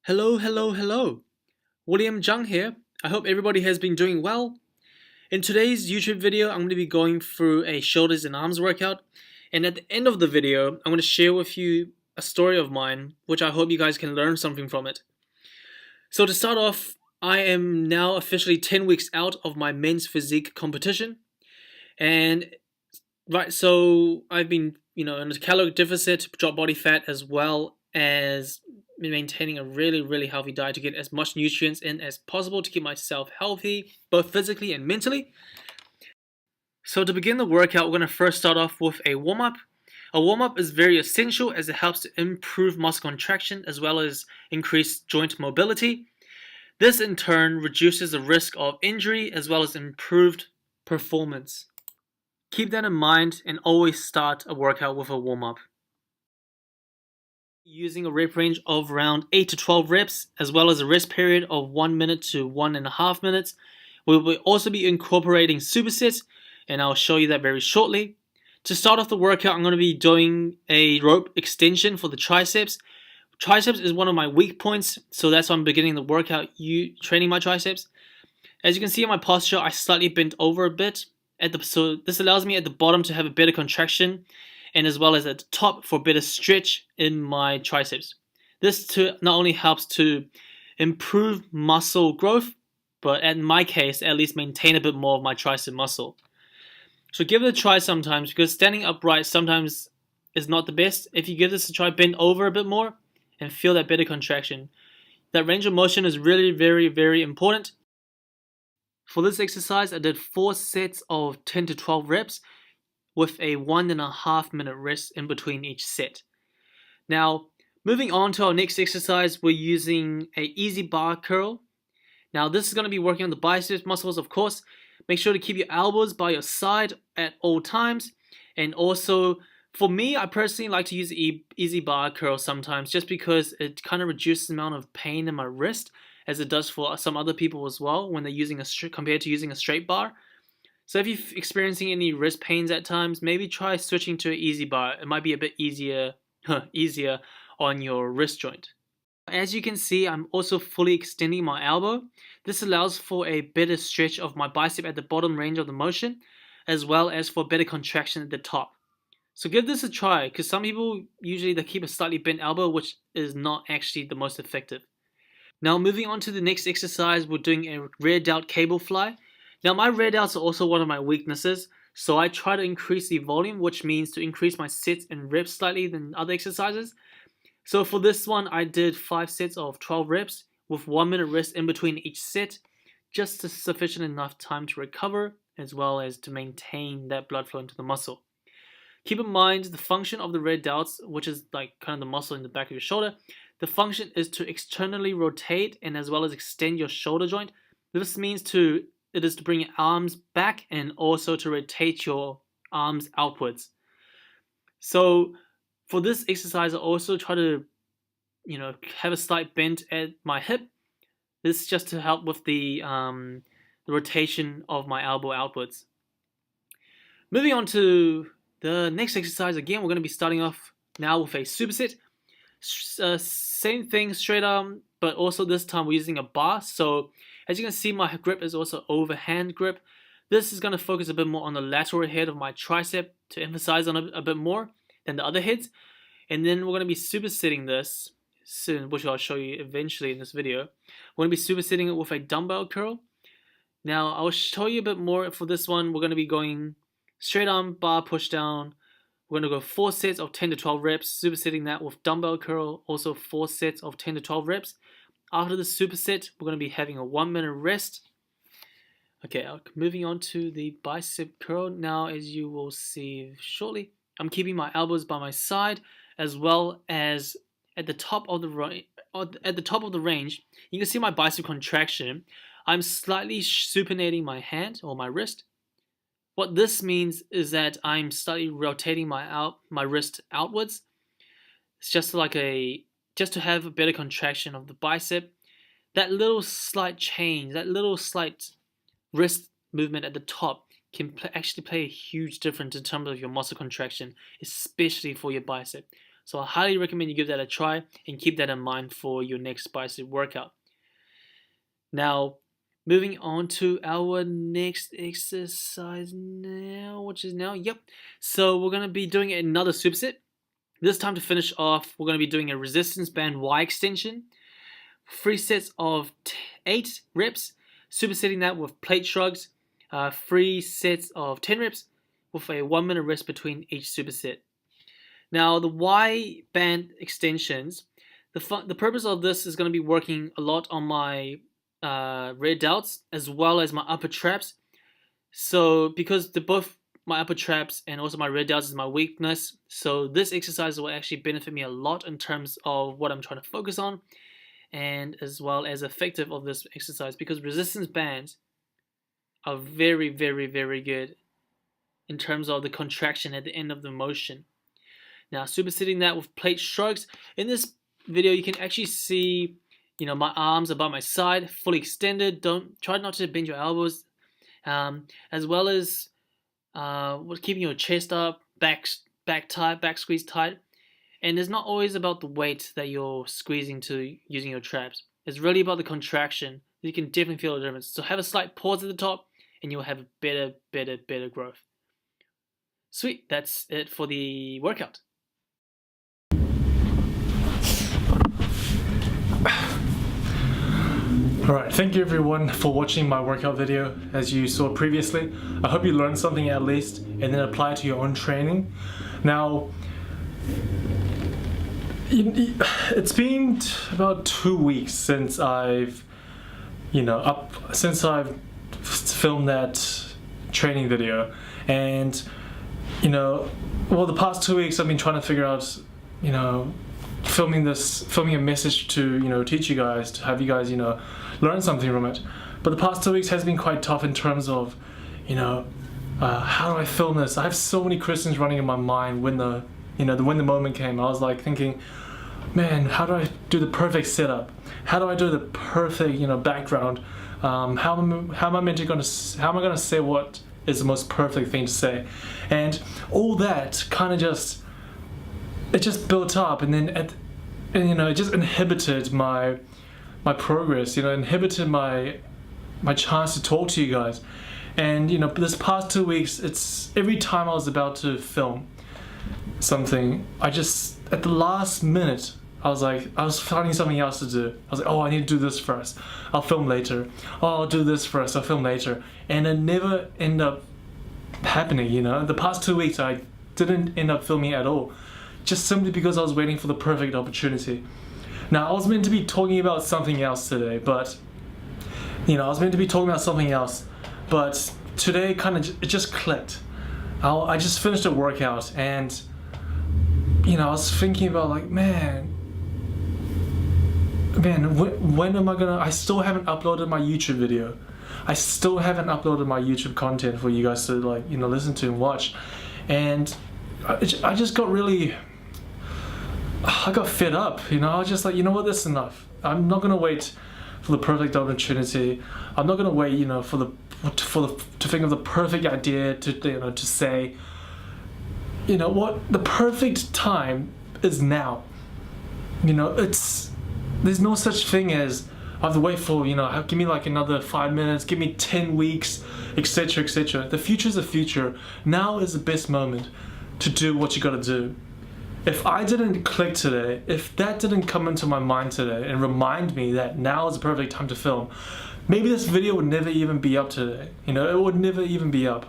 Hello, hello, hello. William Jung here. I hope everybody has been doing well. In today's YouTube video, I'm going to be going through a shoulders and arms workout. And at the end of the video, I'm going to share with you a story of mine, which I hope you guys can learn something from it. So to start off, I am now officially 10 weeks out of my men's physique competition. And so I've been, in a calorie deficit, drop body fat, as well as maintaining a really healthy diet to get as much nutrients in as possible to keep myself healthy, both physically and mentally. So to begin the workout, we're going to first start off with a warm-up. A warm-up is very essential as it helps to improve muscle contraction as well as increase joint mobility. This in turn reduces the risk of injury as well as improved performance. Keep that in mind and always start a workout with a warm-up. Using a rep range of around 8 to 12 reps as well as a rest period of 1 minute to 1.5 minutes. We will also be incorporating supersets, and I'll show you that very shortly. To start off the workout, I'm going to be doing a rope extension for the triceps. Triceps is one of my weak points, so that's why I'm beginning the workout training my triceps. As you can see in my posture, I slightly bent over a bit. So this allows me at the bottom to have a better contraction, and as well as at the top for better stretch in my triceps. This not only helps to improve muscle growth, but in my case, at least maintain a bit more of my tricep muscle. So give it a try sometimes, because standing upright sometimes is not the best. If you give this a try, bend over a bit more and feel that better contraction. That range of motion is really very important. For this exercise, I did 4 sets of 10 to 12 reps with a 1.5 minute rest in between each set. Now, moving on to our next exercise, we're using a easy bar curl. Now, this is going to be working on the biceps muscles, of course. Make sure to keep your elbows by your side at all times. And also, for me, I personally like to use the easy bar curl sometimes just because it kind of reduces the amount of pain in my wrist, as it does for some other people as well when they're using compared to using a straight bar. So if you're experiencing any wrist pains at times, maybe try switching to an easy bar. It might be a bit easier on your wrist joint. As you can see, I'm also fully extending my elbow. This allows for a better stretch of my bicep at the bottom range of the motion, as well as for better contraction at the top. So give this a try, because some people usually they keep a slightly bent elbow, which is not actually the most effective. Now moving on to the next exercise, we're doing a rear delt cable fly. Now my rear delts are also one of my weaknesses, so I try to increase the volume, which means to increase my sets and reps slightly than other exercises. So for this one, I did 5 sets of 12 reps with 1 minute rest in between each set, just sufficient enough time to recover as well as to maintain that blood flow into the muscle. Keep in mind the function of the rear delts, which is like kind of the muscle in the back of your shoulder. The function is to externally rotate and as well as extend your shoulder joint. This means it is to bring your arms back and also to rotate your arms outwards. So for this exercise, I also try to, have a slight bend at my hip. This is just to help with the rotation of my elbow outwards. Moving on to the next exercise, again, we're going to be starting off now with a superset. Same thing, straight arm, but also this time we're using a bar. So as you can see, my grip is also overhand grip. This is going to focus a bit more on the lateral head of my tricep to emphasize on a bit more than the other heads. And then we're going to be supersetting this soon, which I'll show you eventually in this video. We're going to be supersetting it with a dumbbell curl. Now I'll show you a bit more for this one. We're going to be going straight arm bar push down. We're going to go 4 sets of 10 to 12 reps, supersetting that with dumbbell curl, also 4 sets of 10 to 12 reps. After the superset, we're going to be having a 1 minute rest. Okay, moving on to the bicep curl. Now, as you will see shortly, I'm keeping my elbows by my side, as well as at the top of the range. You can see my bicep contraction. I'm slightly supinating my hand or my wrist. What this means is that I'm slightly rotating my wrist outwards. It's just to have a better contraction of the bicep. That little slight change, that little slight wrist movement at the top can actually play a huge difference in terms of your muscle contraction, especially for your bicep. So I highly recommend you give that a try and keep that in mind for your next bicep workout. Now, moving on to our next exercise now, which is now, So we're going to be doing another superset. This time to finish off, we're going to be doing a resistance band Y extension. 3 sets of 8 reps, supersetting that with plate shrugs. 3 sets of 10 reps with a 1 minute rest between each superset. Now the Y band extensions, the purpose of this is going to be working a lot on my rear delts as well as my upper traps. So because both my upper traps and also my rear delts is my weakness, so this exercise will actually benefit me a lot in terms of what I'm trying to focus on, and as well as effective of this exercise, because resistance bands are very, very, very good in terms of the contraction at the end of the motion. Now, supersetting that with plate shrugs. In this video, you can actually see, my arms are by my side, fully extended. Try not to bend your elbows, as well as keeping your chest up, back tight, back squeeze tight. And it's not always about the weight that you're squeezing to using your traps. It's really about the contraction. You can definitely feel the difference. So have a slight pause at the top and you'll have better growth. Sweet, that's it for the workout. Alright, thank you everyone for watching my workout video as you saw previously. I hope you learned something at least and then apply it to your own training. Now, it's been about 2 weeks since I've filmed that training video, and the past 2 weeks I've been trying to figure out filming a message to teach you guys, to have you guys learn something from it. But the past 2 weeks has been quite tough in terms of how do I film this? I have so many questions running in my mind when the moment came. I was like thinking, man, how do I do the perfect setup? How do I do the perfect background? How am I gonna say what is the most perfect thing to say? And all that kind of just built up, and then it just inhibited my progress. Inhibited my chance to talk to you guys. And this past 2 weeks, it's every time I was about to film something, at the last minute, I was finding something else to do. I was like, oh, I need to do this first, I'll film later. Oh, I'll do this first, I'll film later. And it never ended up happening. The past 2 weeks I didn't end up filming at all, just simply because I was waiting for the perfect opportunity. Now, I was meant to be talking about something else today, but but today it just clicked. I just finished a workout, and I was thinking about like, man, when am I gonna? I still haven't uploaded my YouTube video. I still haven't uploaded my YouTube content for you guys to listen to and watch. And I just got really, I got fed up. I was just like, what, that's enough. I'm not gonna wait for the perfect opportunity. I'm not gonna wait, to think of the perfect idea to say. What, the perfect time is now. There's no such thing as I have to wait for, give me like another 5 minutes, give me 10 weeks, etc, etc. The future is the future. Now is the best moment to do what you gotta do. If I didn't click today, if that didn't come into my mind today and remind me that now is the perfect time to film, maybe this video would never even be up today. It would never even be up.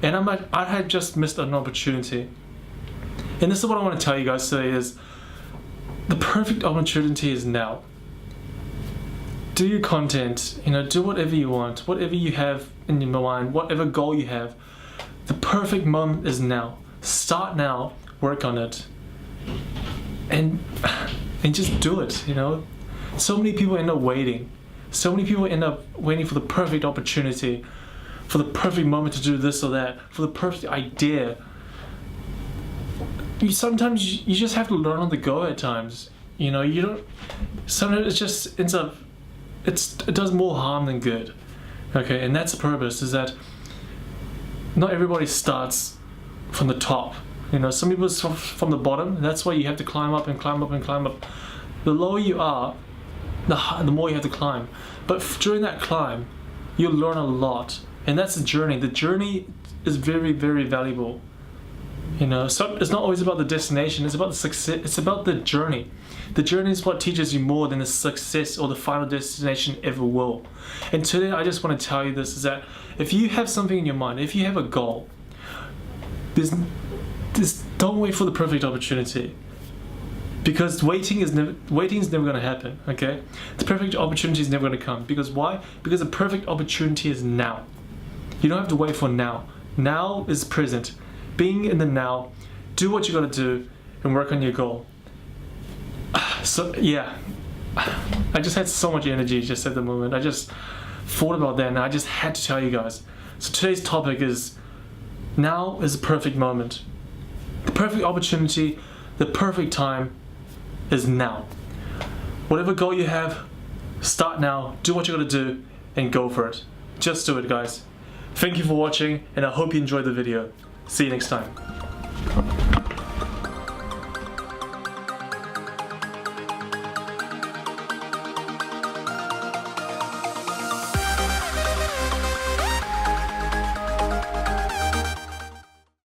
And I had just missed an opportunity. And this is what I want to tell you guys today is, the perfect opportunity is now. Do your content, do whatever you want, whatever you have in your mind, whatever goal you have. The perfect moment is now. Start now, work on it, and just do it. So many people end up waiting. So many people end up waiting for the perfect opportunity, for the perfect moment to do this or that, for the perfect idea. Sometimes you just have to learn on the go at times. Sometimes it just ends up, it does more harm than good. Okay, and that's the purpose, is that not everybody starts from the top. You know, some people start from the bottom. That's why you have to climb up and climb up and climb up. The lower you are, the more you have to climb. But during that climb, you'll learn a lot, and that's the journey. The journey is very, very valuable. You know, so it's not always about the destination. It's about the success. It's about the journey. The journey is what teaches you more than the success or the final destination ever will. And today, I just want to tell you this: is that if you have something in your mind, if you have a goal, don't wait for the perfect opportunity. Because waiting is never going to happen, okay? The perfect opportunity is never going to come. Because why? Because the perfect opportunity is now. You don't have to wait for now. Now is present. Being in the now, do what you got to do and work on your goal. So yeah, I just had so much energy just at the moment. I just thought about that and I just had to tell you guys. So today's topic is, now is the perfect moment. The perfect opportunity, the perfect time is now. Whatever goal you have, start now, do what you gotta do, and go for it. Just do it, guys. Thank you for watching, and I hope you enjoyed the video. See you next time.